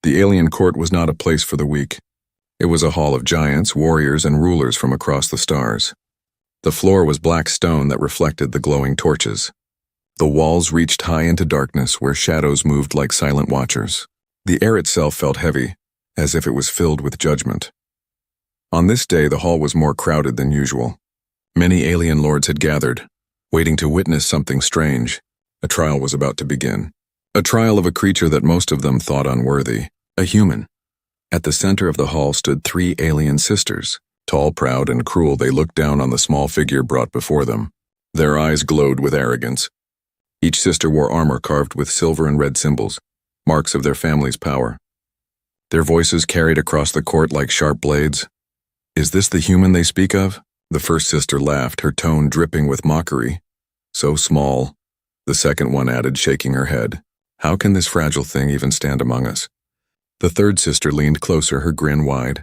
The alien court was not a place for the weak. It was a hall of giants, warriors, and rulers from across the stars. The floor was black stone that reflected the glowing torches. The walls reached high into darkness where shadows moved like silent watchers. The air itself felt heavy, as if it was filled with judgment. On this day, the hall was more crowded than usual. Many alien lords had gathered, waiting to witness something strange. A trial was about to begin. A trial of a creature that most of them thought unworthy, a human. At the center of the hall stood 3 alien sisters. Tall, proud, and cruel, they looked down on the small figure brought before them. Their eyes glowed with arrogance. Each sister wore armor carved with silver and red symbols, marks of their family's power. Their voices carried across the court like sharp blades. "Is this the human they speak of?" The first sister laughed, her tone dripping with mockery. "So small," the second one added, shaking her head. "How can this fragile thing even stand among us?" The third sister leaned closer, her grin wide.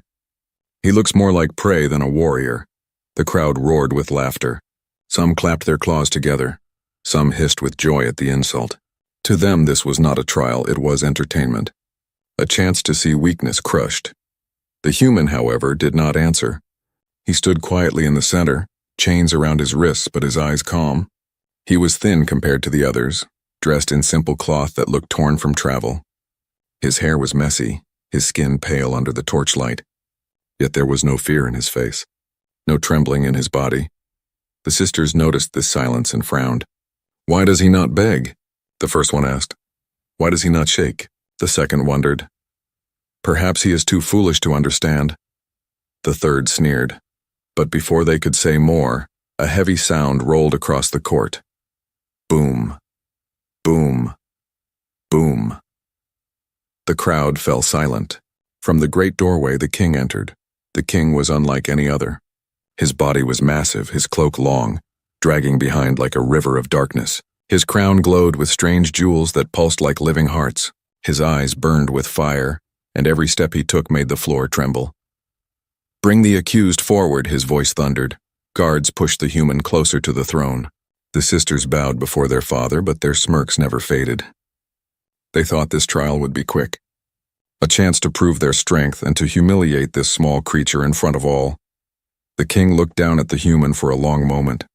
"He looks more like prey than a warrior." The crowd roared with laughter. Some clapped their claws together. Some hissed with joy at the insult. To them, this was not a trial, it was entertainment. A chance to see weakness crushed. The human, however, did not answer. He stood quietly in the center, chains around his wrists but his eyes calm. He was thin compared to the others, dressed in simple cloth that looked torn from travel. His hair was messy, his skin pale under the torchlight. Yet there was no fear in his face, no trembling in his body. The sisters noticed this silence and frowned. "Why does he not beg?" the first one asked. "Why does he not shake?" the second wondered. "Perhaps he is too foolish to understand." The third sneered. But before they could say more, a heavy sound rolled across the court. Boom. Boom. Boom. The crowd fell silent. From the great doorway, the king entered. The king was unlike any other. His body was massive, his cloak long, dragging behind like a river of darkness. His crown glowed with strange jewels that pulsed like living hearts. His eyes burned with fire, and every step he took made the floor tremble. "Bring the accused forward," his voice thundered. Guards pushed the human closer to the throne. The sisters bowed before their father, but their smirks never faded. They thought this trial would be quick. A chance to prove their strength and to humiliate this small creature in front of all. The king looked down at the human for a long moment.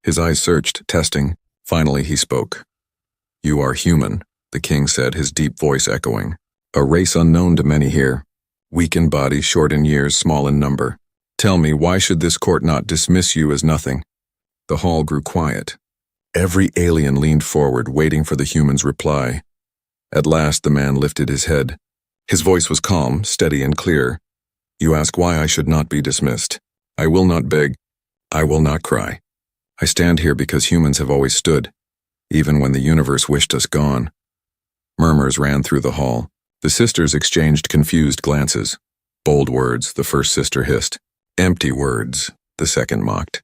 His eyes searched, testing. Finally he spoke. "You are human," the king said, his deep voice echoing. "A race unknown to many here. Weak in body, short in years, small in number. Tell me, why should this court not dismiss you as nothing?" The hall grew quiet. Every alien leaned forward, waiting for the human's reply. At last the man lifted his head. His voice was calm, steady, and clear. "You ask why I should not be dismissed. I will not beg. I will not cry. I stand here because humans have always stood, even when the universe wished us gone." Murmurs ran through the hall. The sisters exchanged confused glances. "Bold words," the first sister hissed. "Empty words," the second mocked.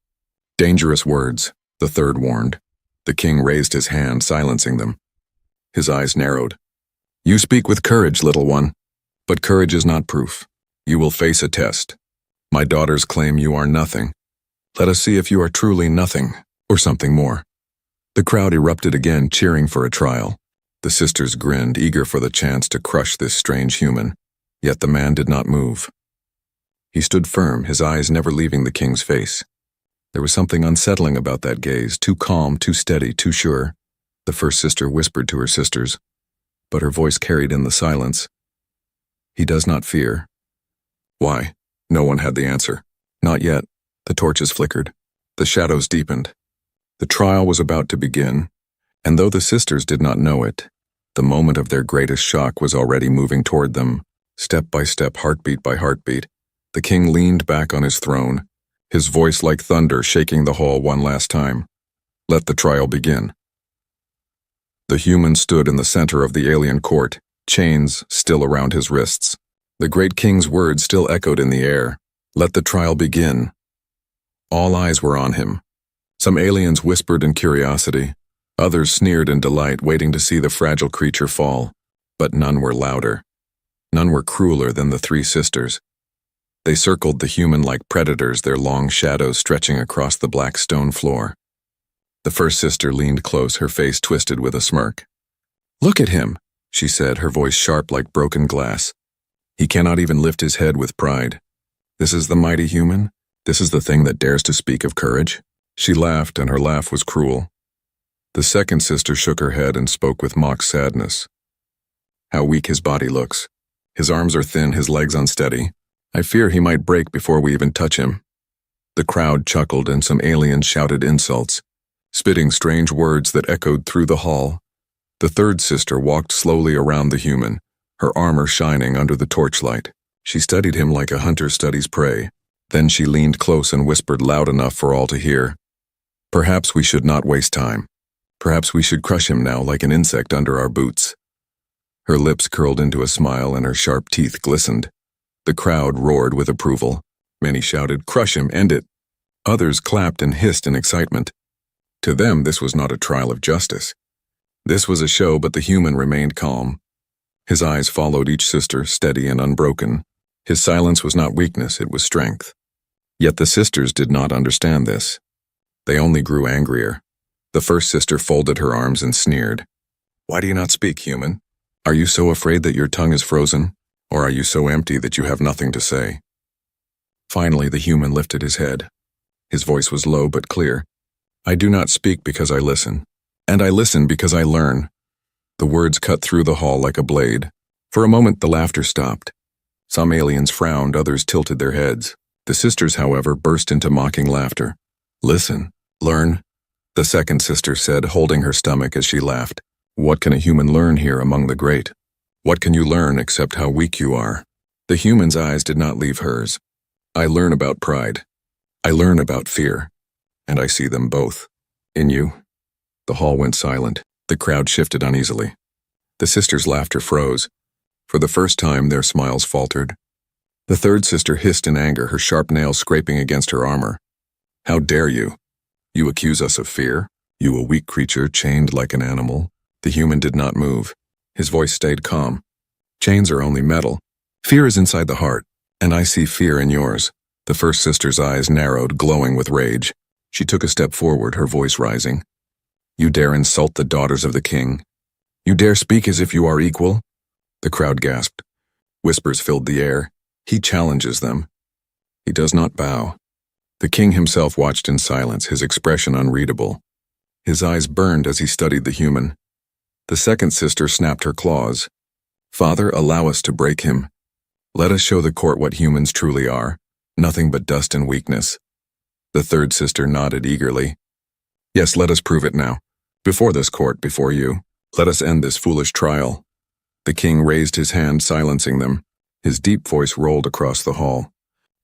"Dangerous words," the third warned. The king raised his hand, silencing them. His eyes narrowed. "You speak with courage, little one. But courage is not proof. You will face a test. My daughters claim you are nothing. Let us see if you are truly nothing, or something more." The crowd erupted again, cheering for a trial. The sisters grinned, eager for the chance to crush this strange human. Yet the man did not move. He stood firm, his eyes never leaving the king's face. There was something unsettling about that gaze, too calm, too steady, too sure. The first sister whispered to her sisters, but her voice carried in the silence. "He does not fear." Why? No one had the answer. Not yet. The torches flickered. The shadows deepened. The trial was about to begin, and though the sisters did not know it, the moment of their greatest shock was already moving toward them, step by step, heartbeat by heartbeat. The king leaned back on his throne, his voice like thunder shaking the hall one last time. "Let the trial begin." The human stood in the center of the alien court, chains still around his wrists. The great king's words still echoed in the air. "Let the trial begin." All eyes were on him. Some aliens whispered in curiosity. Others sneered in delight, waiting to see the fragile creature fall. But none were louder. None were crueler than the 3 sisters. They circled the human like predators, their long shadows stretching across the black stone floor. The first sister leaned close, her face twisted with a smirk. "Look at him. she said, her voice sharp like broken glass. He cannot even lift his head with pride. This is the mighty human? This is the thing that dares to speak of courage? She laughed, and her laugh was cruel. The second sister shook her head and spoke with mock sadness. How weak his body looks. His arms are thin, his legs unsteady. I fear he might break before we even touch him. The crowd chuckled, and some aliens shouted insults, spitting strange words that echoed through the hall. The third sister walked slowly around the human, her armor shining under the torchlight. She studied him like a hunter studies prey. Then she leaned close and whispered loud enough for all to hear. Perhaps we should not waste time. Perhaps we should crush him now like an insect under our boots. Her lips curled into a smile and her sharp teeth glistened. The crowd roared with approval. Many shouted, "Crush him, end it." Others clapped and hissed in excitement. To them, this was not a trial of justice. This was a show, but the human remained calm. His eyes followed each sister, steady and unbroken. His silence was not weakness, it was strength. Yet the sisters did not understand this. They only grew angrier. The first sister folded her arms and sneered. "Why do you not speak, human? Are you so afraid that your tongue is frozen? Or are you so empty that you have nothing to say?" Finally, the human lifted his head. His voice was low but clear. "I do not speak because I listen. And I listen because I learn." The words cut through the hall like a blade. For a moment, the laughter stopped. Some aliens frowned, others tilted their heads. The sisters, however, burst into mocking laughter. "Listen, learn," the second sister said, holding her stomach as she laughed. "What can a human learn here among the great? What can you learn except how weak you are?" The human's eyes did not leave hers. "I learn about pride. I learn about fear. And I see them both. In you." The hall went silent. The crowd shifted uneasily. The sisters' laughter froze. For the first time, their smiles faltered. The third sister hissed in anger, her sharp nails scraping against her armor. "How dare you? You accuse us of fear? You a weak creature chained like an animal?" The human did not move. His voice stayed calm. "Chains are only metal. Fear is inside the heart, and I see fear in yours." The first sister's eyes narrowed, glowing with rage. She took a step forward, her voice rising. "You dare insult the daughters of the king? You dare speak as if you are equal?" The crowd gasped. Whispers filled the air. "He challenges them. He does not bow." The king himself watched in silence, his expression unreadable. His eyes burned as he studied the human. The second sister snapped her claws. "Father, allow us to break him. Let us show the court what humans truly are, nothing but dust and weakness." The third sister nodded eagerly. "Yes, let us prove it now. Before this court, before you. Let us end this foolish trial." The king raised his hand, silencing them. His deep voice rolled across the hall.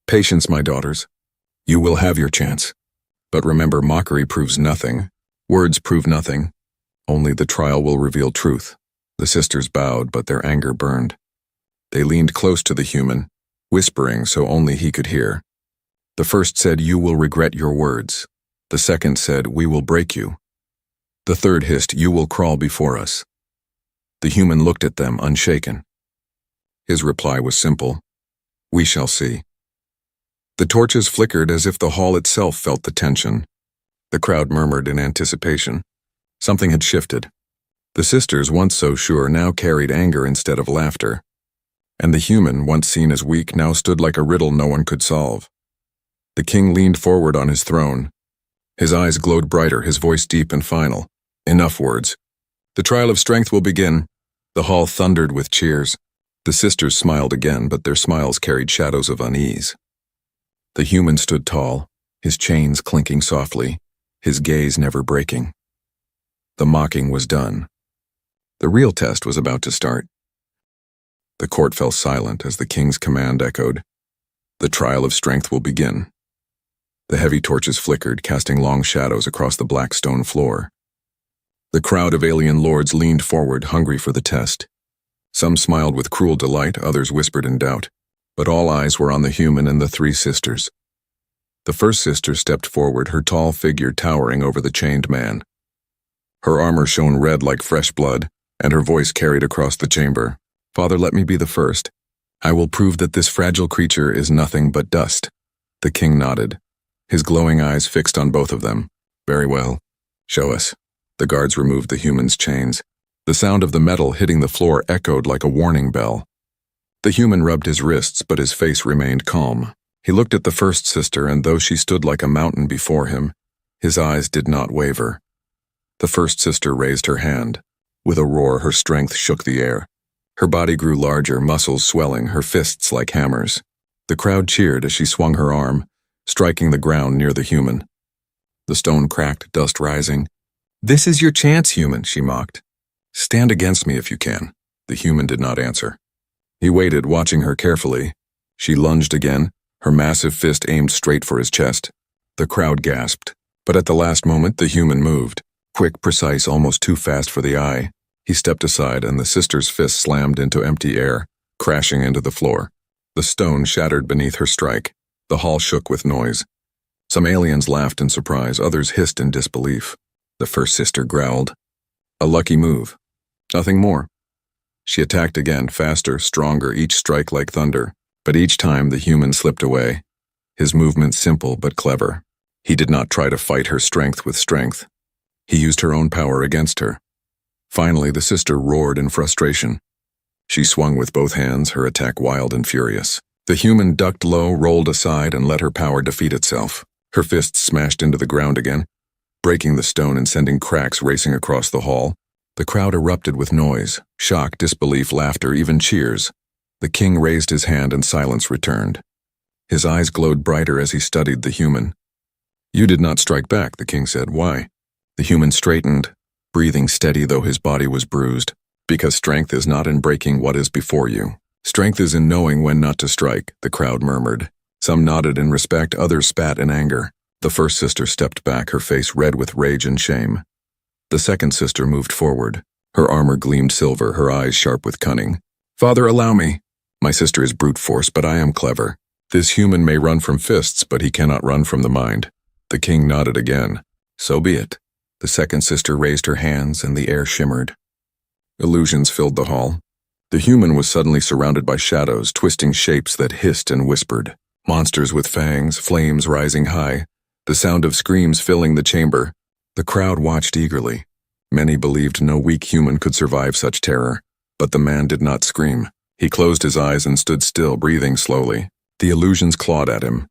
"Patience, my daughters. You will have your chance. But remember, mockery proves nothing. Words prove nothing. Only the trial will reveal truth." The sisters bowed, but their anger burned. They leaned close to the human, whispering so only he could hear. The first said, "You will regret your words." The second said, "We will break you." The third hissed, "You will crawl before us." The human looked at them, unshaken. His reply was simple, "We shall see." The torches flickered as if the hall itself felt the tension. The crowd murmured in anticipation. Something had shifted. The sisters, once so sure, now carried anger instead of laughter. And the human, once seen as weak, now stood like a riddle no one could solve. The king leaned forward on his throne. His eyes glowed brighter, his voice deep and final. "Enough words. The trial of strength will begin." The hall thundered with cheers. The sisters smiled again, but their smiles carried shadows of unease. The human stood tall, his chains clinking softly, his gaze never breaking. The mocking was done. The real test was about to start. The court fell silent as the king's command echoed. "The trial of strength will begin." The heavy torches flickered, casting long shadows across the black stone floor. The crowd of alien lords leaned forward, hungry for the test. Some smiled with cruel delight, others whispered in doubt. But all eyes were on the human and the three sisters. The first sister stepped forward, her tall figure towering over the chained man. Her armor shone red like fresh blood, and her voice carried across the chamber. "Father, let me be the first. I will prove that this fragile creature is nothing but dust." The king nodded, his glowing eyes fixed on both of them. "Very well. Show us." The guards removed the human's chains. The sound of the metal hitting the floor echoed like a warning bell. The human rubbed his wrists, but his face remained calm. He looked at the first sister, and though she stood like a mountain before him, his eyes did not waver. The first sister raised her hand. With a roar, her strength shook the air. Her body grew larger, muscles swelling, her fists like hammers. The crowd cheered as she swung her arm, striking the ground near the human. The stone cracked, dust rising. "This is your chance, human," she mocked. "Stand against me if you can." The human did not answer. He waited, watching her carefully. She lunged again, her massive fist aimed straight for his chest. The crowd gasped, but at the last moment the human moved. Quick, precise, almost too fast for the eye. He stepped aside, and the sister's fist slammed into empty air, crashing into the floor. The stone shattered beneath her strike. The hall shook with noise. Some aliens laughed in surprise, others hissed in disbelief. The first sister growled. A lucky move. Nothing more. She attacked again, faster, stronger, each strike like thunder, but each time the human slipped away. His movement simple but clever. He did not try to fight her strength with strength. He used her own power against her. Finally, the sister roared in frustration. She swung with both hands, her attack wild and furious. The human ducked low, rolled aside, and let her power defeat itself. Her fists smashed into the ground again, breaking the stone and sending cracks racing across the hall. The crowd erupted with noise, shock, disbelief, laughter, even cheers. The king raised his hand and silence returned. His eyes glowed brighter as he studied the human. "You did not strike back," the king said. "Why?" The human straightened, breathing steady though his body was bruised. "Because strength is not in breaking what is before you. Strength is in knowing when not to strike," the crowd murmured. Some nodded in respect, others spat in anger. The first sister stepped back, her face red with rage and shame. The second sister moved forward. Her armor gleamed silver, her eyes sharp with cunning. "Father, allow me. My sister is brute force, but I am clever. This human may run from fists, but he cannot run from the mind." The king nodded again. "So be it." The second sister raised her hands, and the air shimmered. Illusions filled the hall. The human was suddenly surrounded by shadows, twisting shapes that hissed and whispered. Monsters with fangs, flames rising high, the sound of screams filling the chamber. The crowd watched eagerly. Many believed no weak human could survive such terror, but the man did not scream. He closed his eyes and stood still, breathing slowly. The illusions clawed at him.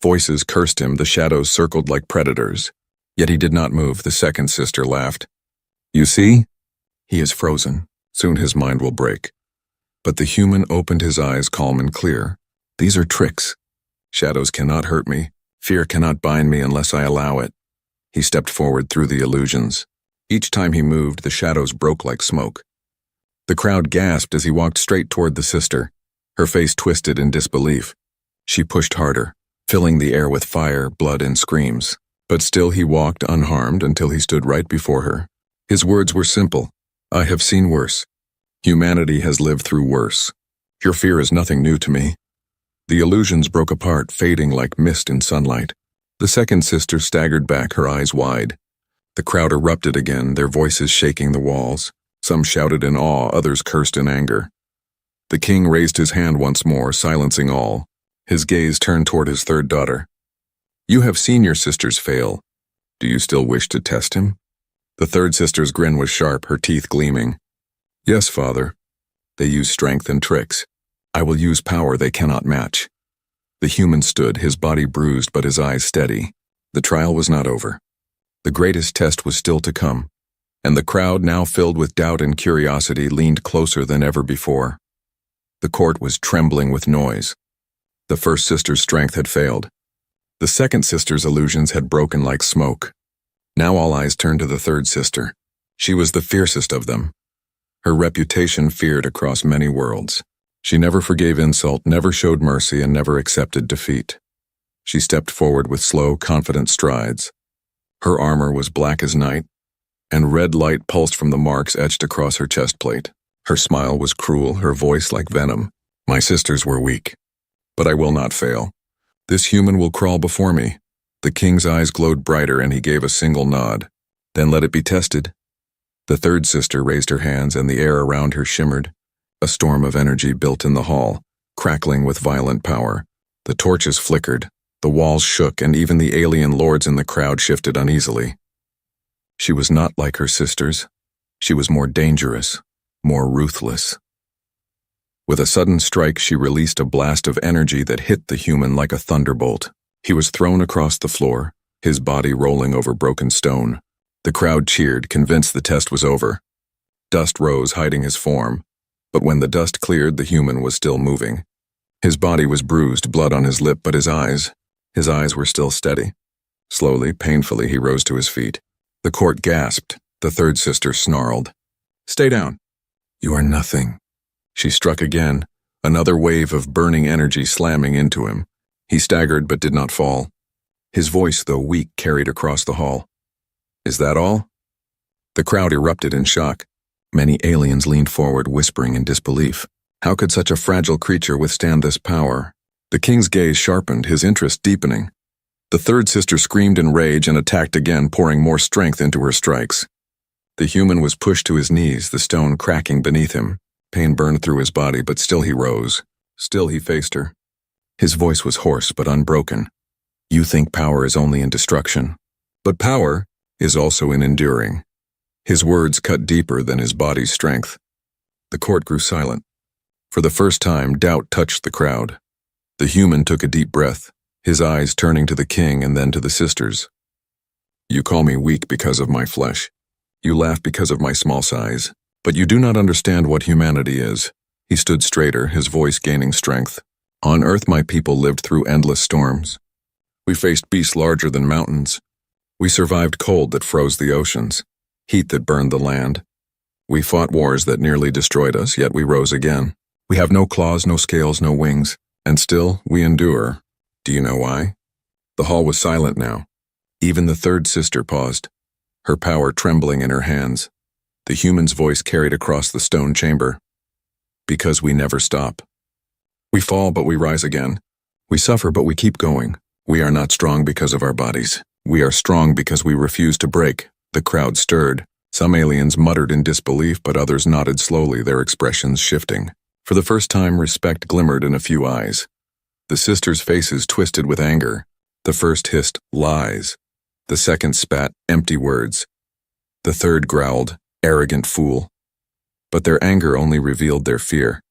Voices cursed him, the shadows circled like predators. Yet he did not move. The second sister laughed. "You see? He is frozen. Soon his mind will break." But the human opened his eyes calm and clear. "These are tricks. Shadows cannot hurt me. Fear cannot bind me unless I allow it." He stepped forward through the illusions. Each time he moved, the shadows broke like smoke. The crowd gasped as he walked straight toward the sister, her face twisted in disbelief. She pushed harder, filling the air with fire, blood, and screams. But still he walked unharmed until he stood right before her. His words were simple. "I have seen worse. Humanity has lived through worse. Your fear is nothing new to me." The illusions broke apart, fading like mist in sunlight. The second sister staggered back, her eyes wide. The crowd erupted again, their voices shaking the walls. Some shouted in awe, others cursed in anger. The king raised his hand once more, silencing all. His gaze turned toward his third daughter. "You have seen your sisters fail. Do you still wish to test him?" The third sister's grin was sharp, her teeth gleaming. "Yes, father. They use strength and tricks. I will use power they cannot match." The human stood, his body bruised but his eyes steady. The trial was not over. The greatest test was still to come, and the crowd, now filled with doubt and curiosity, leaned closer than ever before. The court was trembling with noise. The first sister's strength had failed. The second sister's illusions had broken like smoke. Now all eyes turned to the third sister. She was the fiercest of them. Her reputation feared across many worlds. She never forgave insult, never showed mercy, and never accepted defeat. She stepped forward with slow, confident strides. Her armor was black as night, and red light pulsed from the marks etched across her chest plate. Her smile was cruel, her voice like venom. "My sisters were weak, but I will not fail. This human will crawl before me." The king's eyes glowed brighter, and he gave a single nod. "Then let it be tested." The third sister raised her hands, and the air around her shimmered. A storm of energy built in the hall, crackling with violent power. The torches flickered, the walls shook, and even the alien lords in the crowd shifted uneasily. She was not like her sisters. She was more dangerous, more ruthless. With a sudden strike, she released a blast of energy that hit the human like a thunderbolt. He was thrown across the floor, his body rolling over broken stone. The crowd cheered, convinced the test was over. Dust rose, hiding his form, but when the dust cleared, the human was still moving. His body was bruised, blood on his lip, but his eyes were still steady. Slowly, painfully, he rose to his feet. The court gasped. The third sister snarled. "Stay down." "You are nothing." She struck again, another wave of burning energy slamming into him. He staggered but did not fall. His voice, though weak, carried across the hall. "Is that all?" The crowd erupted in shock. Many aliens leaned forward, whispering in disbelief. How could such a fragile creature withstand this power? The king's gaze sharpened, his interest deepening. The third sister screamed in rage and attacked again, pouring more strength into her strikes. The human was pushed to his knees, the stone cracking beneath him. Pain burned through his body, but still he rose. Still he faced her. His voice was hoarse but unbroken. "You think power is only in destruction, but power is also in enduring." His words cut deeper than his body's strength. The court grew silent. For the first time, doubt touched the crowd. The human took a deep breath, his eyes turning to the king and then to the sisters. "You call me weak because of my flesh. You laugh because of my small size, but you do not understand what humanity is." He stood straighter, his voice gaining strength. "On Earth, my people lived through endless storms. We faced beasts larger than mountains. We survived cold that froze the oceans, heat that burned the land. We fought wars that nearly destroyed us, yet we rose again. We have no claws, no scales, no wings, and still we endure. Do you know why?" The hall was silent now. Even the third sister paused, her power trembling in her hands. The human's voice carried across the stone chamber. "Because we never stop. We fall, but we rise again. We suffer, but we keep going. We are not strong because of our bodies. We are strong because we refuse to break." The crowd stirred. Some aliens muttered in disbelief, but others nodded slowly, their expressions shifting. For the first time, respect glimmered in a few eyes. The sisters' faces twisted with anger. The first hissed, "Lies." The second spat, "Empty words." The third growled, "Arrogant fool." But their anger only revealed their fear.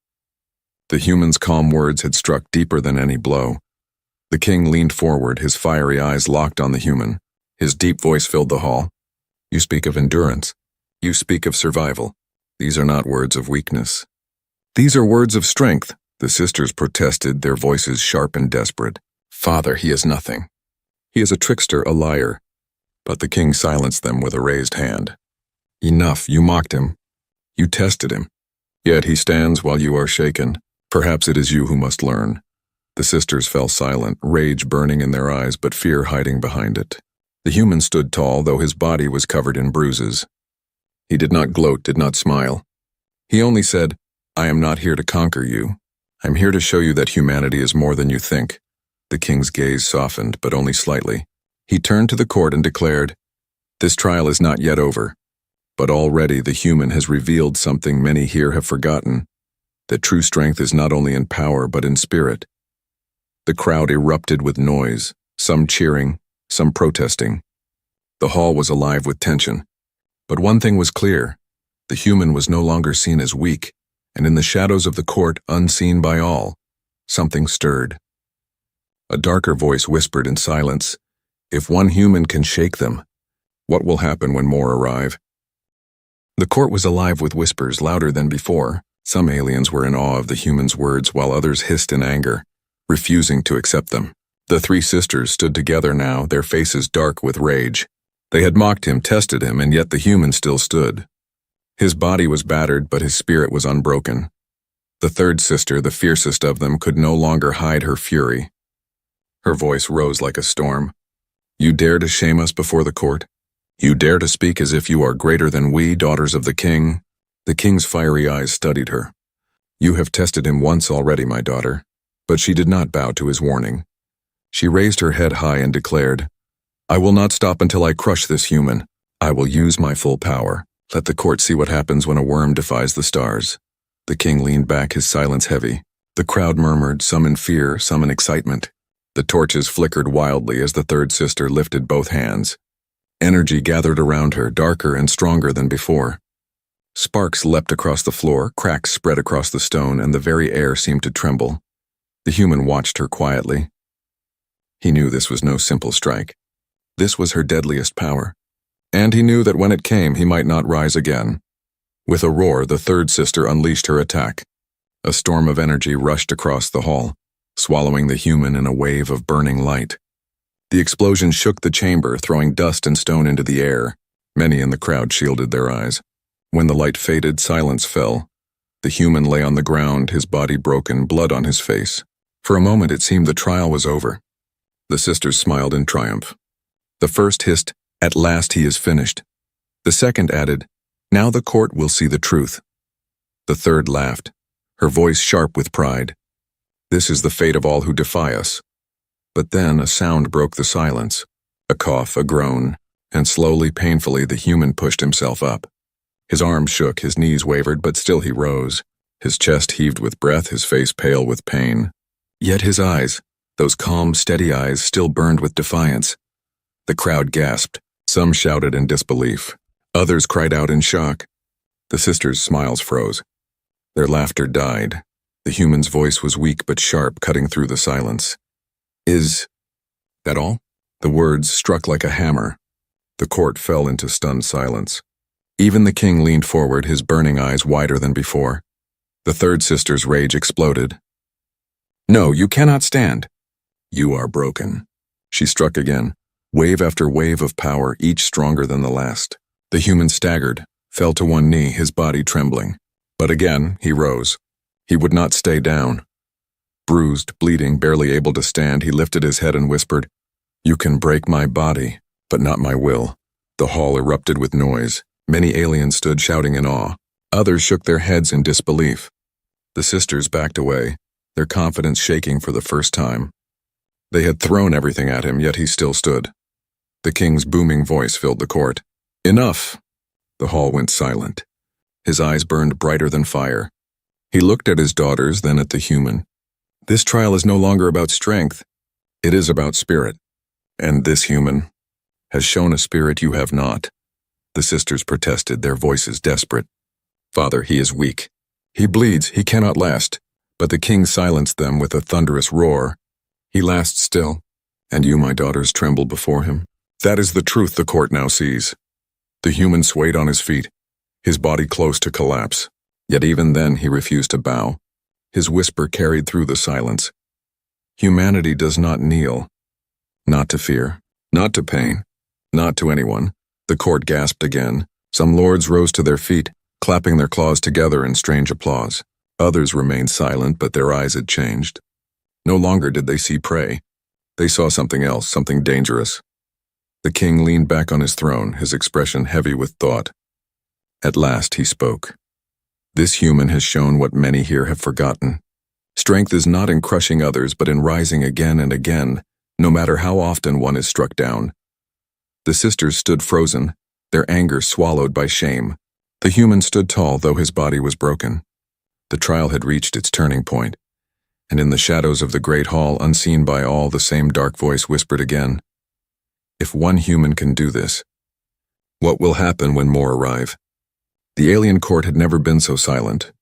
The human's calm words had struck deeper than any blow. The king leaned forward, his fiery eyes locked on the human. His deep voice filled the hall. "You speak of endurance. You speak of survival. These are not words of weakness. These are words of strength." The sisters protested, their voices sharp and desperate. "Father, he is nothing. He is a trickster, a liar." But the king silenced them with a raised hand. "Enough, you mocked him. You tested him. Yet he stands while you are shaken. Perhaps it is you who must learn." The sisters fell silent, rage burning in their eyes, but fear hiding behind it. The human stood tall, though his body was covered in bruises. He did not gloat, did not smile. He only said, "I am not here to conquer you. I'm here to show you that humanity is more than you think." The king's gaze softened, but only slightly. He turned to the court and declared, "This trial is not yet over, but already the human has revealed something many here have forgotten, that true strength is not only in power but in spirit." The crowd erupted with noise, some cheering, some protesting. The hall was alive with tension. But one thing was clear: the human was no longer seen as weak, and in the shadows of the court, unseen by all, something stirred. A darker voice whispered in silence, "If one human can shake them, what will happen when more arrive?" The court was alive with whispers, louder than before. Some aliens were in awe of the human's words, while others hissed in anger, refusing to accept them. The three sisters stood together now, their faces dark with rage. They had mocked him, tested him, and yet the human still stood. His body was battered, but his spirit was unbroken. The third sister, the fiercest of them, could no longer hide her fury. Her voice rose like a storm. "You dare to shame us before the court? You dare to speak as if you are greater than we, daughters of the king?" The king's fiery eyes studied her. "You have tested him once already, my daughter." But she did not bow to his warning. She raised her head high and declared, "I will not stop until I crush this human. I will use my full power. Let the court see what happens when a worm defies the stars." The king leaned back, his silence heavy. The crowd murmured, some in fear, some in excitement. The torches flickered wildly as the third sister lifted both hands. Energy gathered around her, darker and stronger than before. Sparks leapt across the floor, cracks spread across the stone, and the very air seemed to tremble. The human watched her quietly. He knew this was no simple strike. This was her deadliest power. And he knew that when it came, he might not rise again. With a roar, the third sister unleashed her attack. A storm of energy rushed across the hall, swallowing the human in a wave of burning light. The explosion shook the chamber, throwing dust and stone into the air. Many in the crowd shielded their eyes. When the light faded, silence fell. The human lay on the ground, his body broken, blood on his face. For a moment it seemed the trial was over. The sisters smiled in triumph. The first hissed, "At last he is finished." The second added, "Now the court will see the truth." The third laughed, her voice sharp with pride. "This is the fate of all who defy us." But then a sound broke the silence. A cough, a groan, and slowly, painfully, the human pushed himself up. His arms shook, his knees wavered, but still he rose. His chest heaved with breath, his face pale with pain. Yet his eyes, those calm, steady eyes, still burned with defiance. The crowd gasped. Some shouted in disbelief. Others cried out in shock. The sisters' smiles froze. Their laughter died. The human's voice was weak but sharp, cutting through the silence. "Is that all?" The words struck like a hammer. The court fell into stunned silence. Even the king leaned forward, his burning eyes wider than before. The third sister's rage exploded. "No, you cannot stand. You are broken." She struck again, wave after wave of power, each stronger than the last. The human staggered, fell to one knee, his body trembling. But again, he rose. He would not stay down. Bruised, bleeding, barely able to stand, he lifted his head and whispered, "You can break my body, but not my will." The hall erupted with noise. Many aliens stood shouting in awe. Others shook their heads in disbelief. The sisters backed away, their confidence shaking for the first time. They had thrown everything at him, yet he still stood. The king's booming voice filled the court. "Enough!" The hall went silent. His eyes burned brighter than fire. He looked at his daughters, then at the human. "This trial is no longer about strength. It is about spirit. And this human has shown a spirit you have not." The sisters protested, their voices desperate. "Father, he is weak. He bleeds, he cannot last." But the king silenced them with a thunderous roar. "He lasts still, and you, my daughters, tremble before him. That is the truth the court now sees." The human swayed on his feet, his body close to collapse. Yet even then he refused to bow. His whisper carried through the silence. "Humanity does not kneel. Not to fear, not to pain, not to anyone." The court gasped again. Some lords rose to their feet, clapping their claws together in strange applause. Others remained silent, but their eyes had changed. No longer did they see prey. They saw something else, something dangerous. The king leaned back on his throne, his expression heavy with thought. At last he spoke. "This human has shown what many here have forgotten. Strength is not in crushing others, but in rising again and again, no matter how often one is struck down." The sisters stood frozen, their anger swallowed by shame. The human stood tall, though his body was broken. The trial had reached its turning point, and in the shadows of the great hall, unseen by all, the same dark voice whispered again, "If one human can do this, what will happen when more arrive?" The alien court had never been so silent.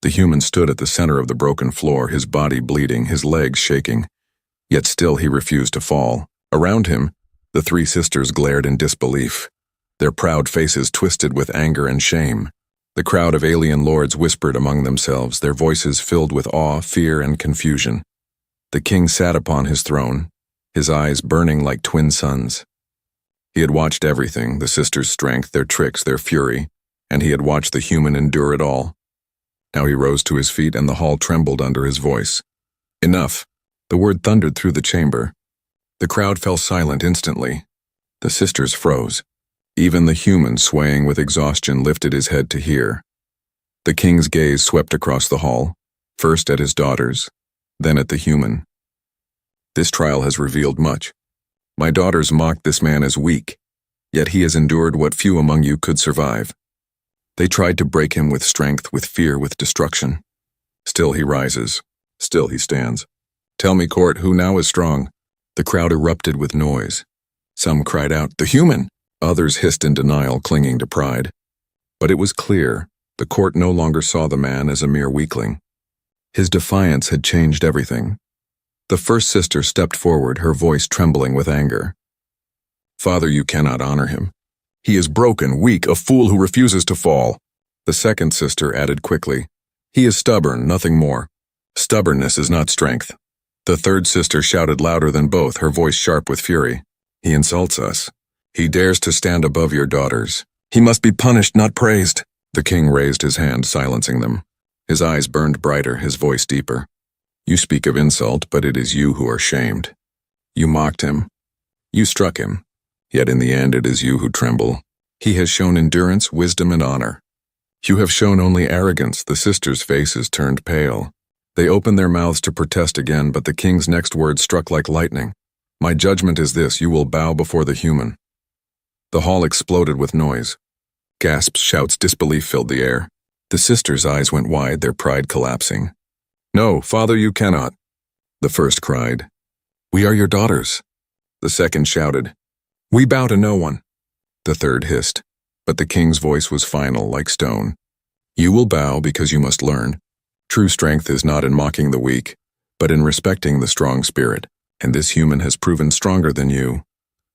The human stood at the center of the broken floor, his body bleeding, his legs shaking. Yet still he refused to fall. Around him, the three sisters glared in disbelief, their proud faces twisted with anger and shame. The crowd of alien lords whispered among themselves, their voices filled with awe, fear, and confusion. The king sat upon his throne, his eyes burning like twin suns. He had watched everything, the sisters' strength, their tricks, their fury, and he had watched the human endure it all. Now he rose to his feet, and the hall trembled under his voice. "Enough!" The word thundered through the chamber. The crowd fell silent instantly. The sisters froze. Even the human, swaying with exhaustion, lifted his head to hear. The king's gaze swept across the hall, first at his daughters, then at the human. "This trial has revealed much. My daughters mocked this man as weak, yet he has endured what few among you could survive. They tried to break him with strength, with fear, with destruction. Still he rises. Still he stands. Tell me, court, who now is strong?" The crowd erupted with noise. Some cried out, "The human!" Others hissed in denial, clinging to pride. But it was clear, The court no longer saw the man as a mere weakling. His defiance had changed everything. The first sister stepped forward, her voice trembling with anger. "Father, you cannot honor him. He is broken, weak, a fool who refuses to fall." The second sister added quickly, "He is stubborn, nothing more. Stubbornness is not strength." The third sister shouted louder than both, her voice sharp with fury. "He insults us. He dares to stand above your daughters. He must be punished, not praised." The king raised his hand, silencing them. His eyes burned brighter, his voice deeper. "You speak of insult, but it is you who are shamed. You mocked him. You struck him. Yet in the end it is you who tremble. He has shown endurance, wisdom, and honor. You have shown only arrogance." The sisters' faces turned pale. They opened their mouths to protest again, but the king's next words struck like lightning. "My judgment is this: you will bow before the human." The hall exploded with noise. Gasps, shouts, disbelief filled the air. The sisters' eyes went wide, their pride collapsing. "No, father, you cannot." The first cried, "We are your daughters." The second shouted, "We bow to no one." The third hissed, but the king's voice was final, like stone. "You will bow because you must learn. True strength is not in mocking the weak, but in respecting the strong spirit, and this human has proven stronger than you."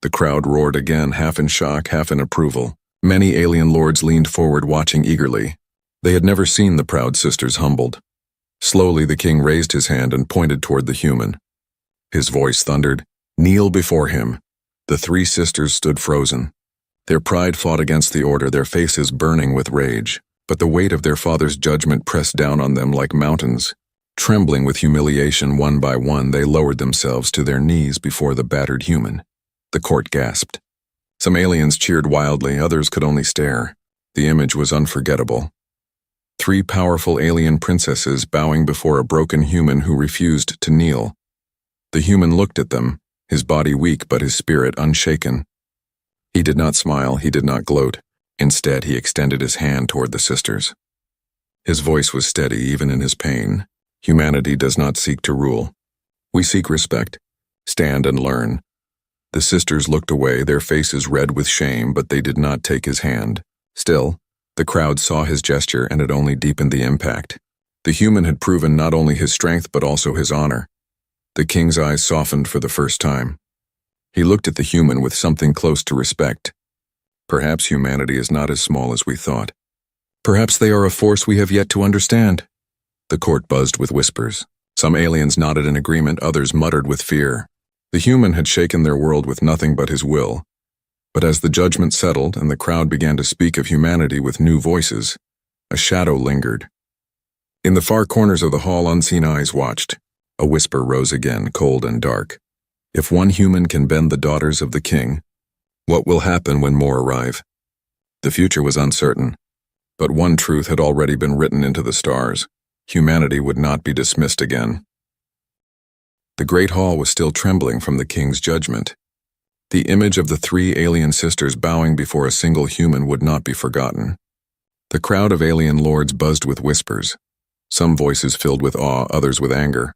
The crowd roared again, half in shock, half in approval. Many alien lords leaned forward, watching eagerly. They had never seen the proud sisters humbled. Slowly the king raised his hand and pointed toward the human. His voice thundered, "Kneel before him." The three sisters stood frozen. Their pride fought against the order, their faces burning with rage. But the weight of their father's judgment pressed down on them like mountains. Trembling with humiliation, one by one, they lowered themselves to their knees before the battered human. The court gasped. Some aliens cheered wildly, others could only stare. The image was unforgettable. Three powerful alien princesses bowing before a broken human who refused to kneel. The human looked at them, his body weak but his spirit unshaken. He did not smile, he did not gloat. Instead, he extended his hand toward the sisters. His voice was steady even in his pain. "Humanity does not seek to rule. We seek respect. Stand and learn." The sisters looked away, their faces red with shame, but they did not take his hand. Still, the crowd saw his gesture and it only deepened the impact. The human had proven not only his strength but also his honor. The king's eyes softened for the first time. He looked at the human with something close to respect. Perhaps humanity is not as small as we thought. Perhaps they are a force we have yet to understand. The court buzzed with whispers. Some aliens nodded in agreement, others muttered with fear. The human had shaken their world with nothing but his will. But as the judgment settled and the crowd began to speak of humanity with new voices, a shadow lingered. In the far corners of the hall, unseen eyes watched. A whisper rose again, cold and dark. If one human can bend the daughters of the king, what will happen when more arrive? The future was uncertain, but one truth had already been written into the stars. Humanity would not be dismissed again. The great hall was still trembling from the king's judgment. The image of the three alien sisters bowing before a single human would not be forgotten. The crowd of alien lords buzzed with whispers, some voices filled with awe, others with anger.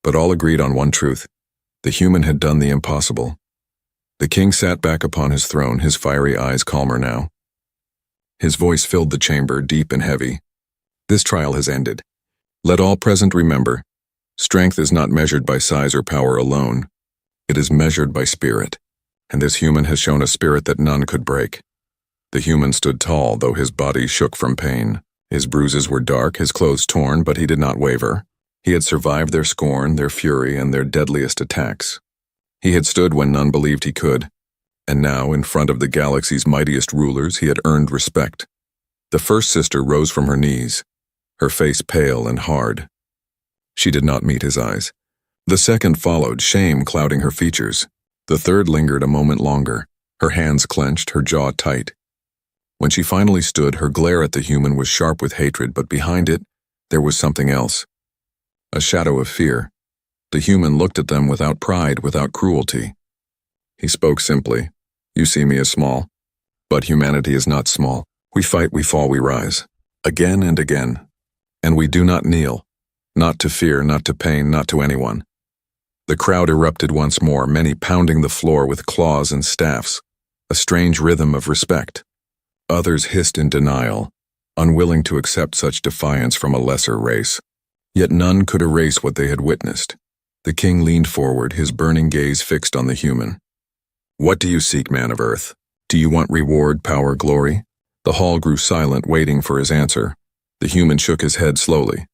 But all agreed on one truth: the human had done the impossible. The king sat back upon his throne, his fiery eyes calmer now. His voice filled the chamber, deep and heavy. "This trial has ended. Let all present remember, strength is not measured by size or power alone. It is measured by spirit, and this human has shown a spirit that none could break." The human stood tall, though his body shook from pain. His bruises were dark, his clothes torn, but he did not waver. He had survived their scorn, their fury, and their deadliest attacks. He had stood when none believed he could, and now, in front of the galaxy's mightiest rulers, he had earned respect. The first sister rose from her knees, her face pale and hard. She did not meet his eyes. The second followed, shame clouding her features. The third lingered a moment longer, her hands clenched, her jaw tight. When she finally stood, her glare at the human was sharp with hatred, but behind it, there was something else. A shadow of fear. The human looked at them without pride, without cruelty. He spoke simply, "You see me as small, but humanity is not small. We fight, we fall, we rise. Again and again. And we do not kneel. Not to fear, not to pain, not to anyone." The crowd erupted once more, many pounding the floor with claws and staffs, a strange rhythm of respect. Others hissed in denial. unwilling to accept such defiance from a lesser race. Yet none could erase what they had witnessed. The king leaned forward, his burning gaze fixed on the human. "What do you seek, man of earth? Do you want reward, power, glory?" The hall grew silent, waiting for his answer. The human shook his head slowly.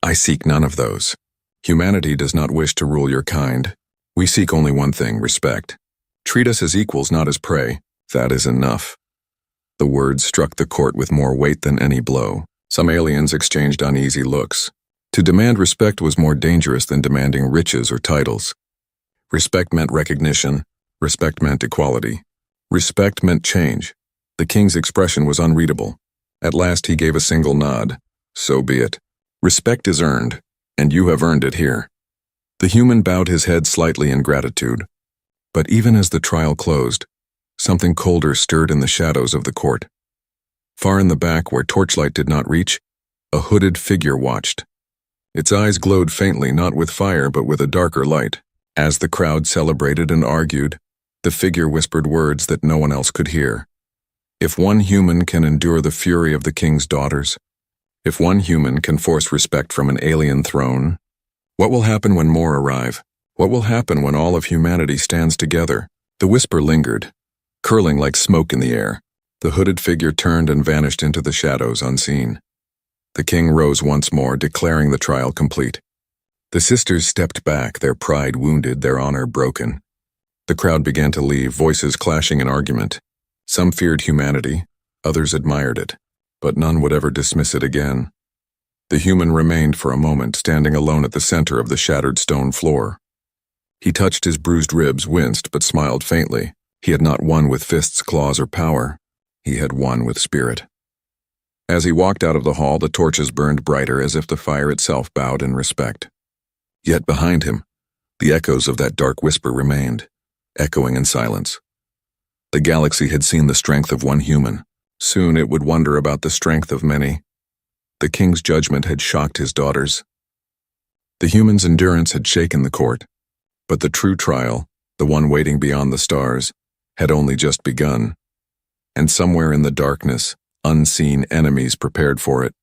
"I seek none of those. Humanity does not wish to rule your kind. We seek only one thing, respect. Treat us as equals, not as prey. That is enough." The words struck the court with more weight than any blow. Some aliens exchanged uneasy looks. To demand respect was more dangerous than demanding riches or titles. Respect meant recognition. Respect meant equality. Respect meant change. The king's expression was unreadable. At last he gave a single nod. "So be it. Respect is earned, and you have earned it here." The human bowed his head slightly in gratitude. But even as the trial closed, something colder stirred in the shadows of the court. Far in the back, where torchlight did not reach, a hooded figure watched. Its eyes glowed faintly, not with fire but with a darker light. As the crowd celebrated and argued, the figure whispered words that no one else could hear. If one human can endure the fury of the king's daughters, if one human can force respect from an alien throne, what will happen when more arrive? What will happen when all of humanity stands together? The whisper lingered, curling like smoke in the air. The hooded figure turned and vanished into the shadows unseen. The king rose once more, declaring the trial complete. The sisters stepped back, their pride wounded, their honor broken. The crowd began to leave, voices clashing in argument. Some feared humanity, others admired it, but none would ever dismiss it again. The human remained for a moment, standing alone at the center of the shattered stone floor. He touched his bruised ribs, winced, but smiled faintly. He had not won with fists, claws, or power. He had won with spirit. As he walked out of the hall, the torches burned brighter, as if the fire itself bowed in respect. Yet behind him, the echoes of that dark whisper remained, echoing in silence. The galaxy had seen the strength of one human. Soon it would wonder about the strength of many. The king's judgment had shocked his daughters. The human's endurance had shaken the court. But the true trial, the one waiting beyond the stars, had only just begun. And somewhere in the darkness, unseen enemies prepared for it.